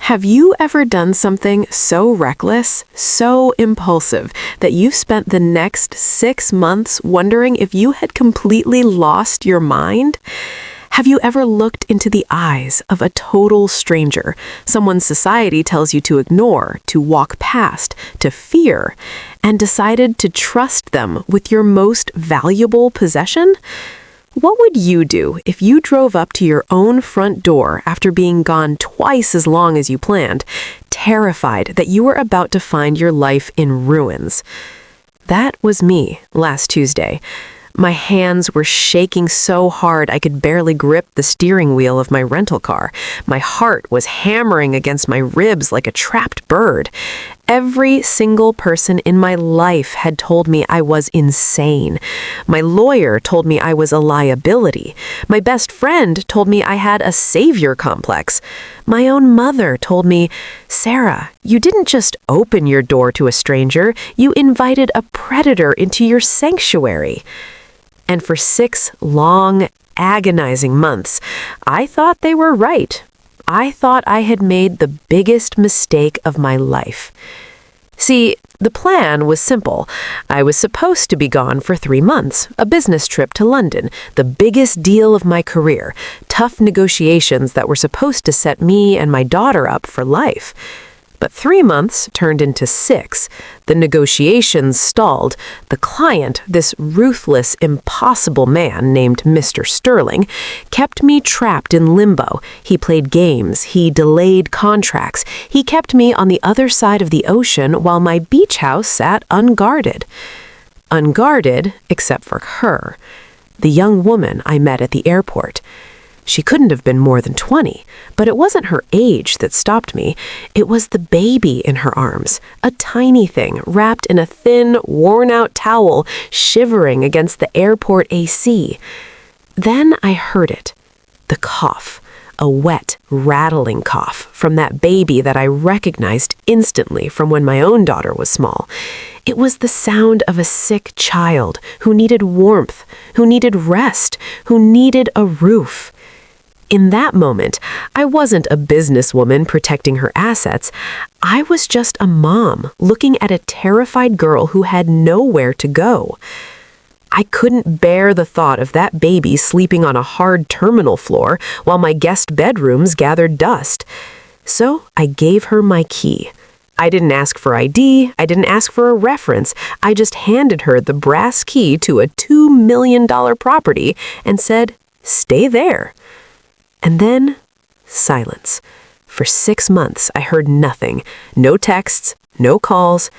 Have you ever done something so reckless, so impulsive, that you spent the next 6 months wondering if you had completely lost your mind? Have you ever looked into the eyes of a total stranger, someone society tells you to ignore, to walk past, to fear, and decided to trust them with your most valuable possession? What would you do if you drove up to your own front door after being gone twice as long as you planned, terrified that you were about to find your life in ruins? That was me last Tuesday. My hands were shaking so hard I could barely grip the steering wheel of my rental car. My heart was hammering against my ribs like a trapped bird. Every single person in my life had told me I was insane. My lawyer told me I was a liability. My best friend told me I had a savior complex. My own mother told me, "Sarah, you didn't just open your door to a stranger, you invited a predator into your sanctuary." And for 6 long, agonizing months, I thought they were right. I thought I had made the biggest mistake of my life. See, the plan was simple. I was supposed to be gone for 3 months, a business trip to London, the biggest deal of my career, tough negotiations that were supposed to set me and my daughter up for life. But 3 months turned into 6. The negotiations stalled. The client, this ruthless, impossible man named Mr. Sterling, kept me trapped in limbo. He played games. He delayed contracts. He kept me on the other side of the ocean while my beach house sat unguarded. Unguarded, except for her, the young woman I met at the airport. She couldn't have been more than 20, but it wasn't her age that stopped me. It was the baby in her arms, a tiny thing wrapped in a thin, worn-out towel, shivering against the airport AC. Then I heard it, the cough, a wet, rattling cough from that baby that I recognized instantly from when my own daughter was small. It was the sound of a sick child who needed warmth, who needed rest, who needed a roof. In that moment, I wasn't a businesswoman protecting her assets. I was just a mom looking at a terrified girl who had nowhere to go. I couldn't bear the thought of that baby sleeping on a hard terminal floor while my guest bedrooms gathered dust. So I gave her my key. I didn't ask for ID, I didn't ask for a reference. I just handed her the brass key to a $2 million property and said, "Stay there." And then, silence. For 6 months, I heard nothing. No texts, no calls.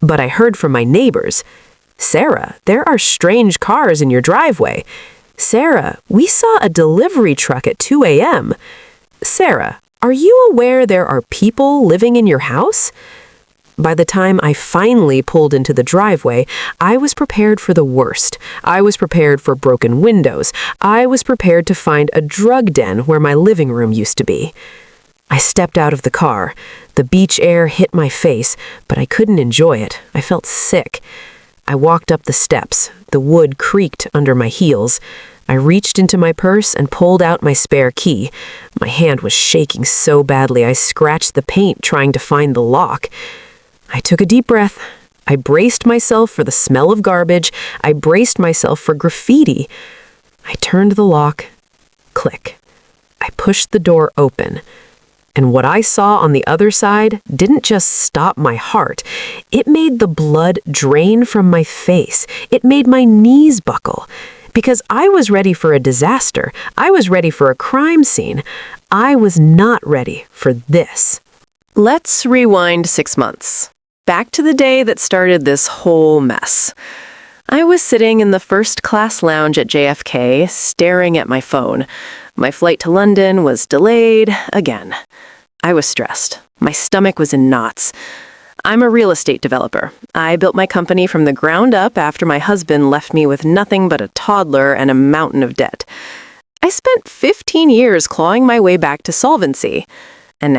But I heard from my neighbors. "Sarah, there are strange cars in your driveway." "Sarah, we saw a delivery truck at 2 a.m. "Sarah, are you aware there are people living in your house?" By the time I finally pulled into the driveway, I was prepared for the worst. I was prepared for broken windows. I was prepared to find a drug den where my living room used to be. I stepped out of the car. The beach air hit my face, but I couldn't enjoy it. I felt sick. I walked up the steps. The wood creaked under my heels. I reached into my purse and pulled out my spare key. My hand was shaking so badly I scratched the paint trying to find the lock. I took a deep breath. I braced myself for the smell of garbage. I braced myself for graffiti. I turned the lock. Click. I pushed the door open. And what I saw on the other side didn't just stop my heart. It made the blood drain from my face. It made my knees buckle. Because I was ready for a disaster. I was ready for a crime scene. I was not ready for this. Let's rewind 6 months. Back to the day that started this whole mess. I was sitting in the first-class lounge at JFK, staring at my phone. My flight to London was delayed again. I was stressed. My stomach was in knots. I'm a real estate developer. I built my company from the ground up after my husband left me with nothing but a toddler and a mountain of debt. I spent 15 years clawing my way back to solvency. And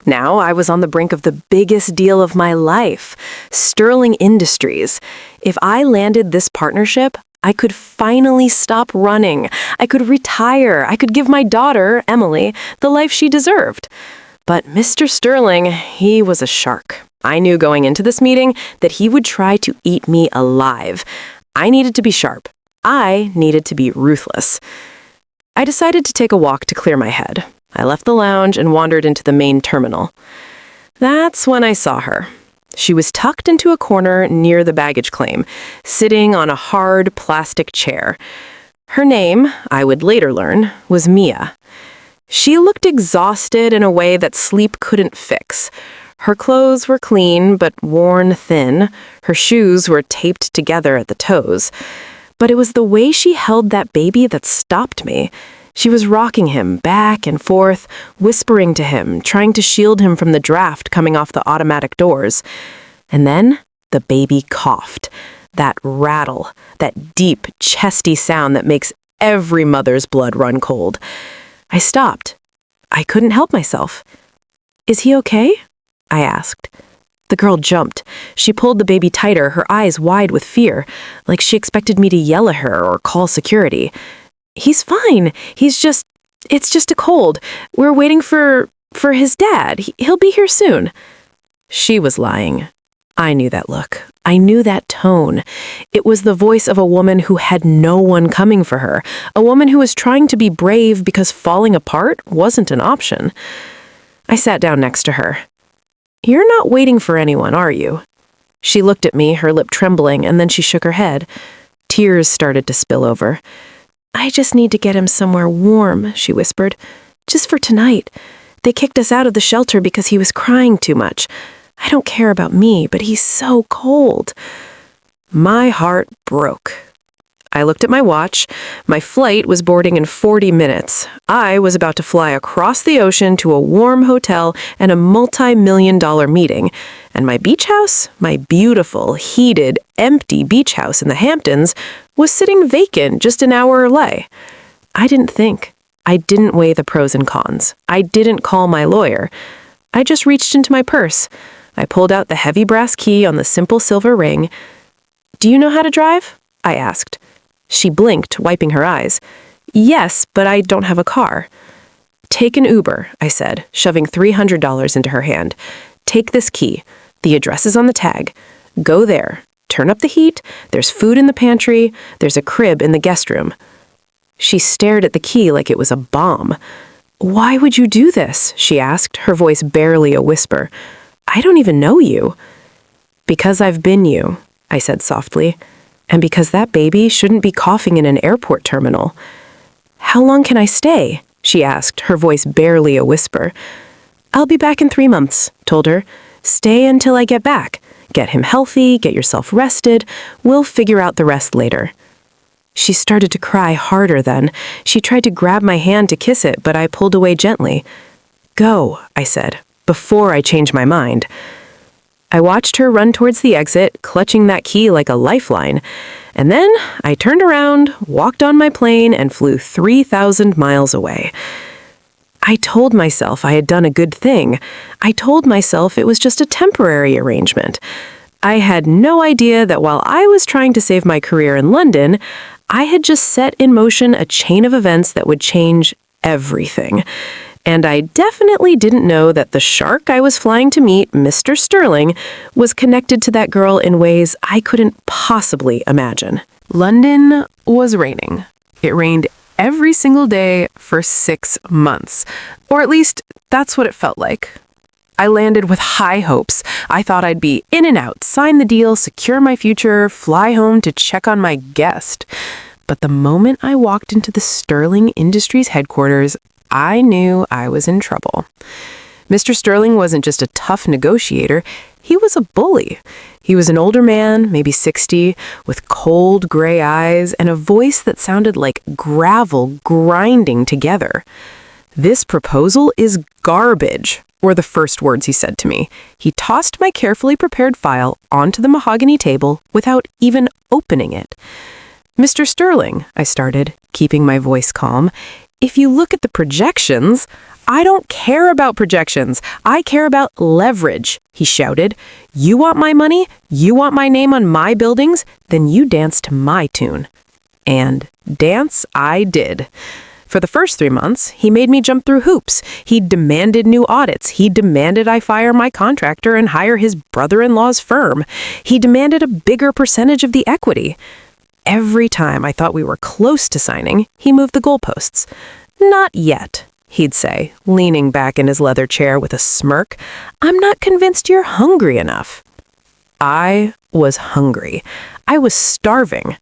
now I was on the brink of the biggest deal of my life, Sterling Industries. If I landed this partnership, I could finally stop running. I could retire. I could give my daughter, Emily, the life she deserved. But Mr. Sterling, he was a shark. I knew going into this meeting that he would try to eat me alive. I needed to be sharp. I needed to be ruthless. I decided to take a walk to clear my head. I left the lounge and wandered into the main terminal. That's when I saw her. She was tucked into a corner near the baggage claim, sitting on a hard plastic chair. Her name, I would later learn, was Mia. She looked exhausted in a way that sleep couldn't fix. Her clothes were clean but worn thin. Her shoes were taped together at the toes. But it was the way she held that baby that stopped me. She was rocking him back and forth, whispering to him, trying to shield him from the draft coming off the automatic doors. And then the baby coughed. That rattle, that deep, chesty sound that makes every mother's blood run cold. I stopped. I couldn't help myself. "Is he okay?" I asked. The girl jumped. She pulled the baby tighter, her eyes wide with fear, like she expected me to yell at her or call security. "He's fine. It's just a cold. We're waiting for his dad. He'll be here soon." She was lying. I knew that look. I knew that tone. It was the voice of a woman who had no one coming for her, a woman who was trying to be brave because falling apart wasn't an option. I sat down next to her. "You're not waiting for anyone, are you?" She looked at me, her lip trembling, and then she shook her head. Tears started to spill over. "I just need to get him somewhere warm," she whispered. "Just for tonight. They kicked us out of the shelter because he was crying too much. I don't care about me, but he's so cold." My heart broke. I looked at my watch. My flight was boarding in 40 minutes. I was about to fly across the ocean to a warm hotel and a multi-million-dollar meeting. And my beach house, my beautiful, heated, empty beach house in the Hamptons, was sitting vacant just an hour away. I didn't think. I didn't weigh the pros and cons. I didn't call my lawyer. I just reached into my purse. I pulled out the heavy brass key on the simple silver ring. "Do you know how to drive?" I asked. She blinked, wiping her eyes. "Yes, but I don't have a car." "Take an Uber," I said, shoving $300 into her hand. "Take this key. The address is on the tag. Go there. Turn up the heat. There's food in the pantry. There's a crib in the guest room." She stared at the key like it was a bomb. "Why would you do this?" she asked, her voice barely a whisper. "I don't even know you." "Because I've been you," I said softly. "And because that baby shouldn't be coughing in an airport terminal." "How long can I stay?" she asked, her voice barely a whisper. "I'll be back in 3 months," told her. "Stay until I get back. Get him healthy, get yourself rested. We'll figure out the rest later." She started to cry harder then. She tried to grab my hand to kiss it, but I pulled away gently. "Go," I said, before I changed my mind. I watched her run towards the exit, clutching that key like a lifeline. And then I turned around, walked on my plane, and flew 3,000 miles away. I told myself I had done a good thing. I told myself it was just a temporary arrangement. I had no idea that while I was trying to save my career in London, I had just set in motion a chain of events that would change everything. And I definitely didn't know that the shark I was flying to meet, Mr. Sterling, was connected to that girl in ways I couldn't possibly imagine. London was raining. It rained every single day for 6 months. Or at least, that's what it felt like. I landed with high hopes. I thought I'd be in and out, sign the deal, secure my future, fly home to check on my guest. But the moment I walked into the Sterling Industries headquarters, I knew I was in trouble. Mr. Sterling wasn't just a tough negotiator, he was a bully. He was an older man, maybe 60, with cold gray eyes and a voice that sounded like gravel grinding together. "This proposal is garbage," were the first words he said to me. He tossed my carefully prepared file onto the mahogany table without even opening it. "Mr. Sterling," I started, keeping my voice calm, "if you look at the projections—" "I don't care about projections. I care about leverage," he shouted. "You want my money? You want my name on my buildings? Then you dance to my tune." And dance I did. For the first 3 months, he made me jump through hoops. He demanded new audits. He demanded I fire my contractor and hire his brother-in-law's firm. He demanded a bigger percentage of the equity. Every time I thought we were close to signing, he moved the goalposts. "Not yet," he'd say, leaning back in his leather chair with a smirk. "I'm not convinced you're hungry enough." I was hungry. I was starving.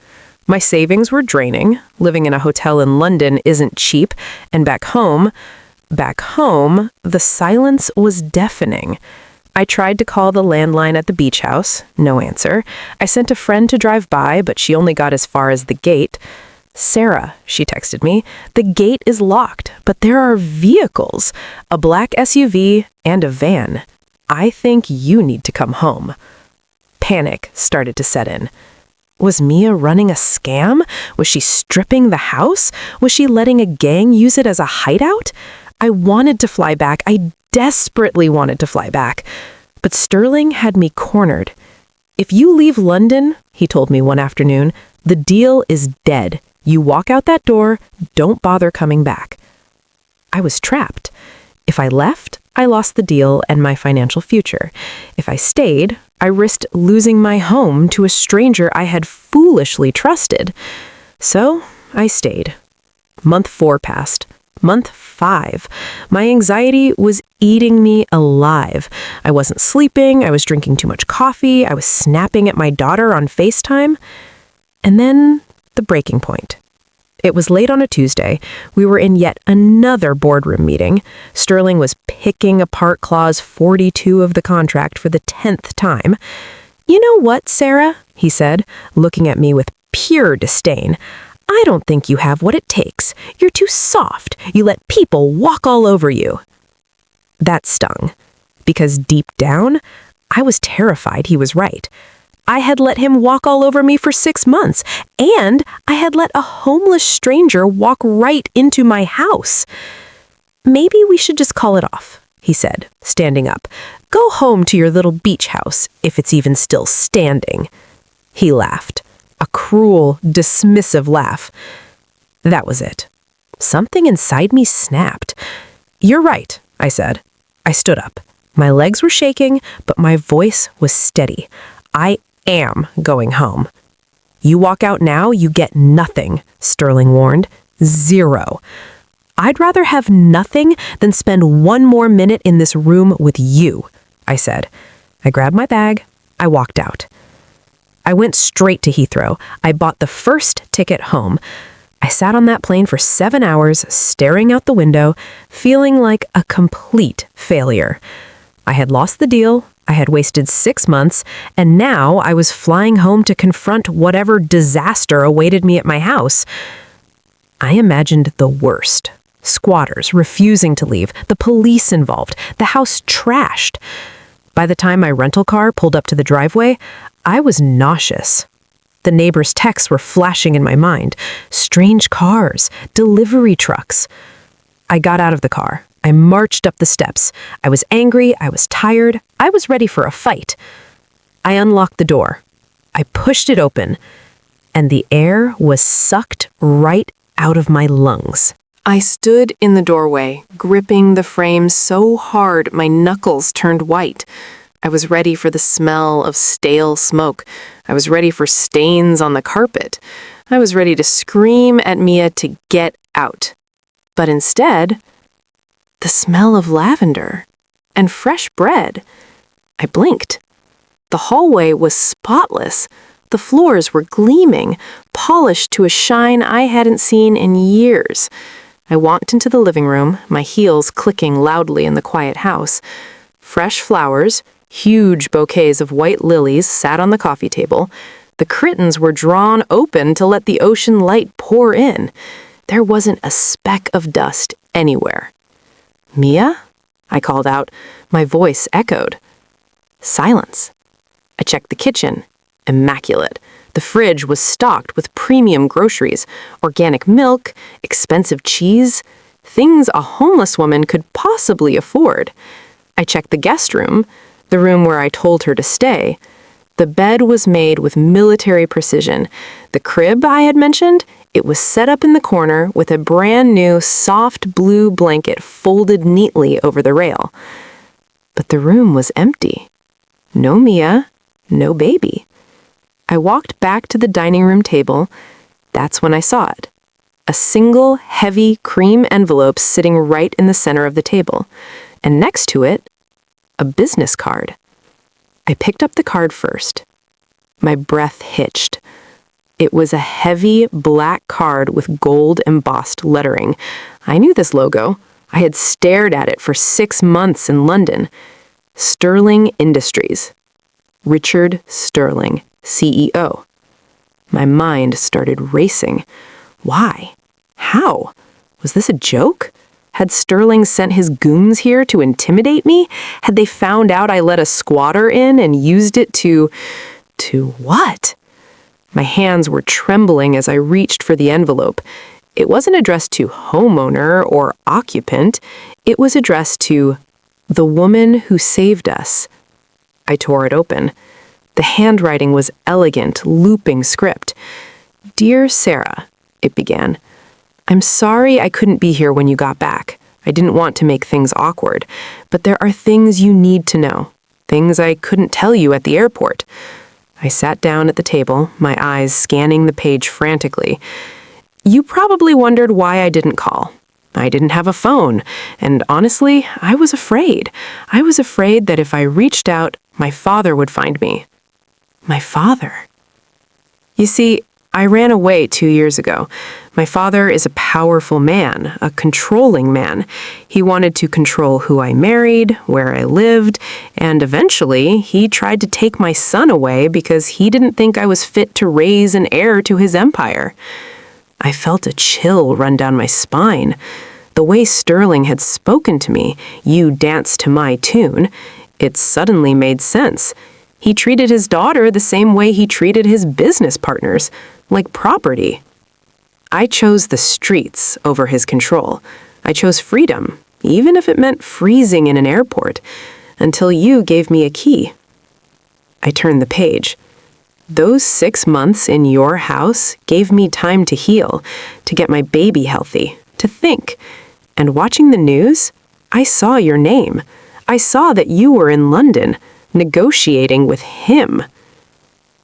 My savings were draining. Living in a hotel in London isn't cheap. And back home, the silence was deafening. I tried to call the landline at the beach house. No answer. I sent a friend to drive by, but she only got as far as the gate. "Sarah," she texted me, "the gate is locked, but there are vehicles, a black SUV and a van. I think you need to come home." Panic started to set in. Was Mia running a scam? Was she stripping the house? Was she letting a gang use it as a hideout? I wanted to fly back. I desperately wanted to fly back. But Sterling had me cornered. "If you leave London," he told me one afternoon, "the deal is dead. You walk out that door, don't bother coming back." I was trapped. If I left, I lost the deal and my financial future. If I stayed, I risked losing my home to a stranger I had foolishly trusted. So I stayed. Month 4 passed. Month 5. My anxiety was eating me alive. I wasn't sleeping. I was drinking too much coffee. I was snapping at my daughter on FaceTime. And then the breaking point. It was late on a Tuesday. We were in yet another boardroom meeting. Sterling was picking apart Clause 42 of the contract for the 10th time. "You know what, Sarah?" he said, looking at me with pure disdain. "I don't think you have what it takes. You're too soft. You let people walk all over you." That stung, because deep down, I was terrified he was right. I had let him walk all over me for 6 months, and I had let a homeless stranger walk right into my house. "Maybe we should just call it off," he said, standing up. "Go home to your little beach house, if it's even still standing." He laughed, a cruel, dismissive laugh. That was it. Something inside me snapped. "You're right," I said. I stood up. My legs were shaking, but my voice was steady. "I am going home." "You walk out now, you get nothing," Sterling warned. "Zero. I'd rather have nothing than spend one more minute in this room with you," I said. I grabbed my bag. I walked out. I went straight to Heathrow. I bought the first ticket home. I sat on that plane for 7 hours, staring out the window, feeling like a complete failure. I had lost the deal. I had wasted 6 months, and now I was flying home to confront whatever disaster awaited me at my house. I imagined the worst. Squatters refusing to leave, the police involved, the house trashed. By the time my rental car pulled up to the driveway, I was nauseous. The neighbors' texts were flashing in my mind. Strange cars, delivery trucks. I got out of the car. I marched up the steps. I was angry. I was tired. I was ready for a fight. I unlocked the door. I pushed it open, and the air was sucked right out of my lungs. I stood in the doorway, gripping the frame so hard my knuckles turned white. I was ready for the smell of stale smoke. I was ready for stains on the carpet. I was ready to scream at Mia to get out. But instead, the smell of lavender and fresh bread. I blinked. The hallway was spotless. The floors were gleaming, polished to a shine I hadn't seen in years. I walked into the living room, my heels clicking loudly in the quiet house. Fresh flowers, huge bouquets of white lilies sat on the coffee table. The curtains were drawn open to let the ocean light pour in. There wasn't a speck of dust anywhere. "Mia?" I called out. My voice echoed. Silence. I checked the kitchen. Immaculate. The fridge was stocked with premium groceries, organic milk, expensive cheese, things a homeless woman could possibly afford. I checked the guest room, the room where I told her to stay. The bed was made with military precision. The crib I had mentioned, It was set up in the corner with a brand new soft blue blanket folded neatly over the rail. But the room was empty. No Mia, no baby. I walked back to the dining room table. That's when I saw it. A single, heavy cream envelope sitting right in the center of the table, and next to it, a business card. I picked up the card first. My breath hitched. It was a heavy black card with gold embossed lettering. I knew this logo. I had stared at it for 6 months in London. Sterling Industries. Richard Sterling, CEO. My mind started racing. Why? How? Was this a joke? Had Sterling sent his goons here to intimidate me? Had they found out I let a squatter in and used it to what? My hands were trembling as I reached for the envelope. It wasn't addressed to homeowner or occupant. It was addressed to the woman who saved us. I tore it open. The handwriting was elegant, looping script. "Dear Sarah," it began. "I'm sorry I couldn't be here when you got back. I didn't want to make things awkward, but there are things you need to know, things I couldn't tell you at the airport." I sat down at the table, my eyes scanning the page frantically. You probably wondered why I didn't call. I didn't have a phone, and honestly, I was afraid. I was afraid that if I reached out, my father would find me. My father. You see, I ran away 2 years ago. My father is a powerful man, a controlling man. He wanted to control who I married, where I lived, and eventually he tried to take my son away because he didn't think I was fit to raise an heir to his empire. I felt a chill run down my spine. The way Sterling had spoken to me, "You dance to my tune," it suddenly made sense. He treated his daughter the same way he treated his business partners, like property. I chose the streets over his control. I chose freedom, even if it meant freezing in an airport, until you gave me a key. I turned the page. Those 6 months in your house gave me time to heal, to get my baby healthy, to think. And watching the news, I saw your name. I saw that you were in London, negotiating with him.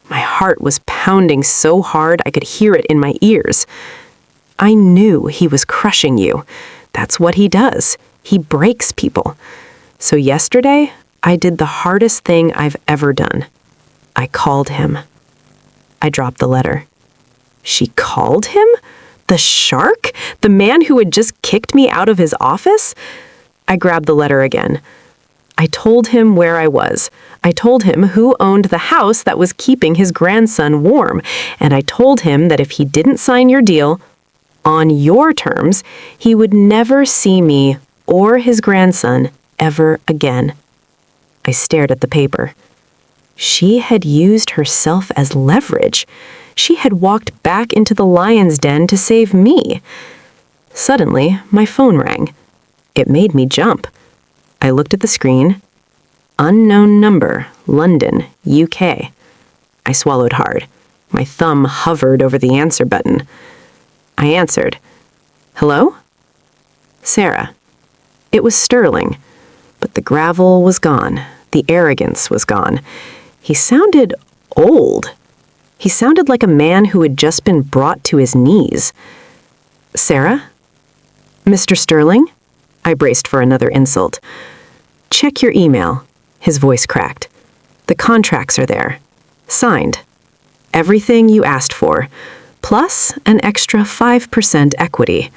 My heart was pounding so hard I could hear it in my ears. I knew he was crushing you. That's what he does. He breaks people. So yesterday, I did the hardest thing I've ever done. I called him. I dropped the letter. She called him? The shark? The man who had just kicked me out of his office? I grabbed the letter again. I told him where I was. I told him who owned the house that was keeping his grandson warm. And I told him that if he didn't sign your deal, on your terms, he would never see me or his grandson ever again. I stared at the paper. She had used herself as leverage. She had walked back into the lion's den to save me. Suddenly, my phone rang. It made me jump. I looked at the screen. Unknown number, London, UK. I swallowed hard. My thumb hovered over the answer button. I answered. "Hello?" "Sarah." It was Sterling, but the gravel was gone. The arrogance was gone. He sounded old. He sounded like a man who had just been brought to his knees. "Sarah?" "Mr. Sterling?" I braced for another insult. "Check your email." His voice cracked. "The contracts are there. Signed. Everything you asked for, plus an extra 5% equity."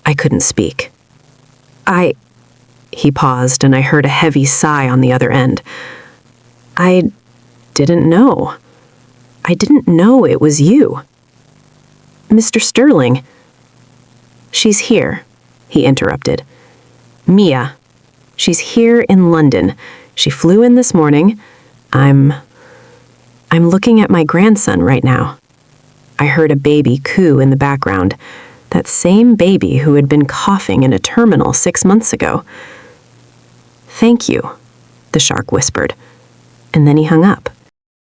I couldn't speak. He paused, and I heard a heavy sigh on the other end. I didn't know. I didn't know it was you." "Mr. Sterling." "She's here," he interrupted. "Mia. She's here in London. She flew in this morning. I'm looking at my grandson right now." I heard a baby coo in the background. That same baby who had been coughing in a terminal 6 months ago. "Thank you," the shark whispered, and then he hung up.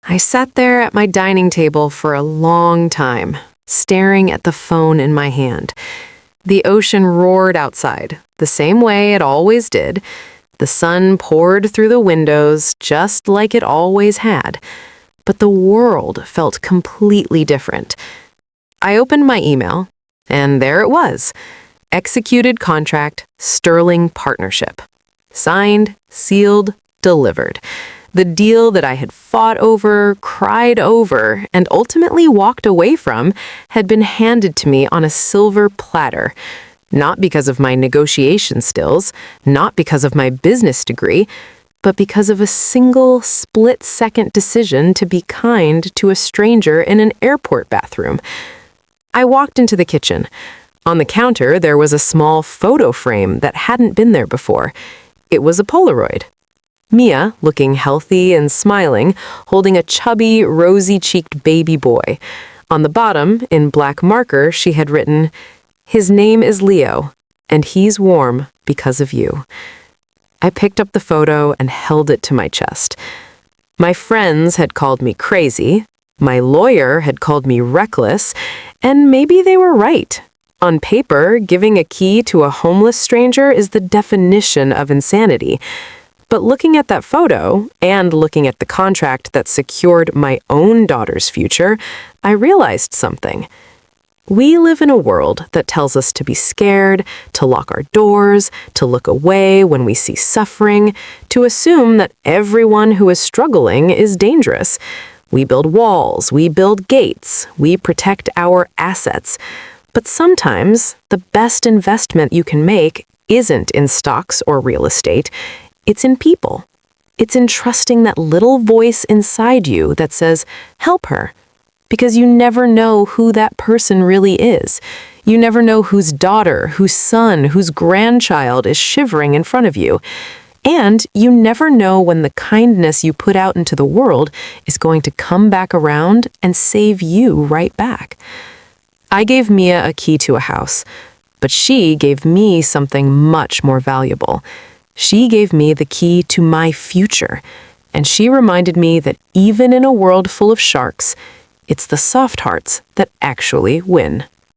I sat there at my dining table for a long time, staring at the phone in my hand. The ocean roared outside, the same way it always did. The sun poured through the windows just like it always had. But the world felt completely different. I opened my email, and there it was. Executed contract, sterling partnership. Signed, sealed, delivered. The deal that I had fought over, cried over, and ultimately walked away from had been handed to me on a silver platter. Not because of my negotiation skills, not because of my business degree, but because of a single split-second decision to be kind to a stranger in an airport bathroom. I walked into the kitchen. On the counter, there was a small photo frame that hadn't been there before. It was a Polaroid. Mia, looking healthy and smiling, holding a chubby, rosy-cheeked baby boy. On the bottom, in black marker, she had written, "His name is Leo, and he's warm because of you." I picked up the photo and held it to my chest. My friends had called me crazy, my lawyer had called me reckless, and maybe they were right. On paper, giving a key to a homeless stranger is the definition of insanity. But looking at that photo, and looking at the contract that secured my own daughter's future, I realized something. We live in a world that tells us to be scared, to lock our doors, to look away when we see suffering, to assume that everyone who is struggling is dangerous. We build walls, we build gates, we protect our assets. But sometimes, the best investment you can make isn't in stocks or real estate. It's in people. It's in trusting that little voice inside you that says, help her. Because you never know who that person really is. You never know whose daughter, whose son, whose grandchild is shivering in front of you. And you never know when the kindness you put out into the world is going to come back around and save you right back. I gave Mia a key to a house, but she gave me something much more valuable. She gave me the key to my future, and she reminded me that even in a world full of sharks, it's the soft hearts that actually win.